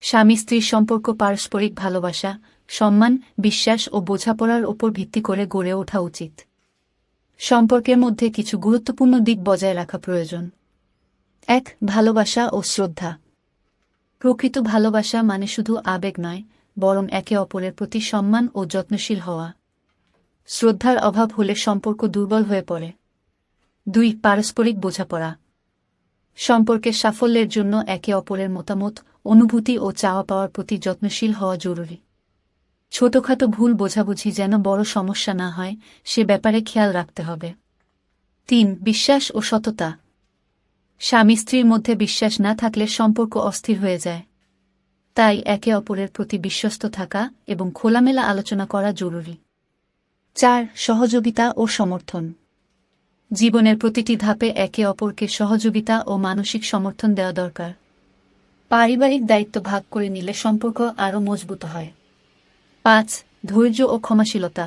স্বামী স্ত্রীর সম্পর্ক পারস্পরিক ভালোবাসা, সম্মান, বিশ্বাস ও বোঝাপড়ার ওপর ভিত্তি করে গড়ে ওঠা উচিত। সম্পর্কের মধ্যে কিছু গুরুত্বপূর্ণ দিক বজায় রাখা প্রয়োজন। ১. ভালোবাসা ও শ্রদ্ধা। প্রকৃত ভালোবাসা মানে শুধু আবেগ নয়, বরং একে অপরের প্রতি সম্মান ও যত্নশীল হওয়া। শ্রদ্ধার অভাব হলে সম্পর্ক দুর্বল হয়ে পড়ে। ২. পারস্পরিক বোঝাপড়া। সম্পর্কের সাফল্যের জন্য একে অপরের মতামত, অনুভূতি ও চাওয়া পাওয়ার প্রতি যত্নশীল হওয়া জরুরি। ছোটখাটো ভুল বোঝাবুঝি যেন বড় সমস্যা না হয়, সে ব্যাপারে খেয়াল রাখতে হবে। ৩. বিশ্বাস ও সততা। স্বামী স্ত্রীর মধ্যে বিশ্বাস না থাকলে সম্পর্ক অস্থির হয়ে যায়। তাই একে অপরের প্রতি বিশ্বস্ত থাকা এবং খোলামেলা আলোচনা করা জরুরি। ৪. সহযোগিতা ও সমর্থন। জীবনের প্রতিটি ধাপে একে অপরকে সহযোগিতা ও মানসিক সমর্থন দেওয়া দরকার। পারিবারিক দায়িত্ব ভাগ করে নিলে সম্পর্ক আরও মজবুত হয়। ৫. ধৈর্য ও ক্ষমাশীলতা।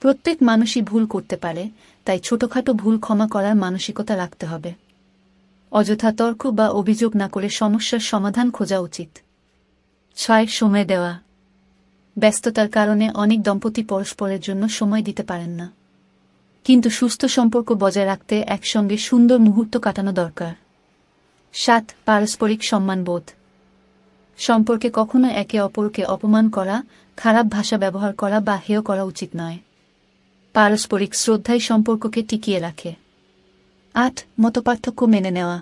প্রত্যেক মানুষই ভুল করতে পারে, তাই ছোটখাটো ভুল ক্ষমা করার মানসিকতা রাখতে হবে। অযথা তর্ক বা অভিযোগ না করে সমস্যার সমাধান খোঁজা উচিত। ৬. সময় দেওয়া। ব্যস্ততার কারণে অনেক দম্পতি পরস্পরের জন্য সময় দিতে পারেন না, কিন্তু সুস্থ সম্পর্ক বজায় রাখতে একসঙ্গে সুন্দর মুহূর্ত কাটানো দরকার। ৭. পারস্পরিক সম্মানবোধ। সম্পর্কে কখনো একে অপরকে অপমান করা, খারাপ ভাষা ব্যবহার করা বা হেয় করা উচিত নয়। পারস্পরিক শ্রদ্ধাই সম্পর্ককে টিকিয়ে রাখে। ৮. মতপার্থক্য মেনে নেওয়া।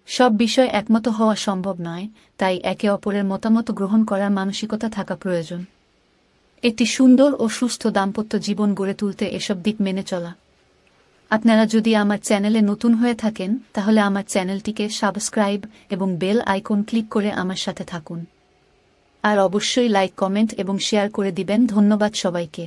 সব বিষয় একমত হওয়া সম্ভব নয়, তাই একে অপরের মতামত গ্রহণ করার মানসিকতা থাকা প্রয়োজন। একটি সুন্দর ও সুস্থ দাম্পত্য জীবন গড়ে তুলতে এসব দিক মেনে চলা। আপনারা যদি আমার চ্যানেলে নতুন হয়ে থাকেন, তাহলে আমার চ্যানেলটিকে সাবস্ক্রাইব এবং বেল আইকন ক্লিক করে আমার সাথে থাকুন। আর অবশ্যই লাইক, কমেন্ট এবং শেয়ার করে দিবেন। ধন্যবাদ সবাইকে।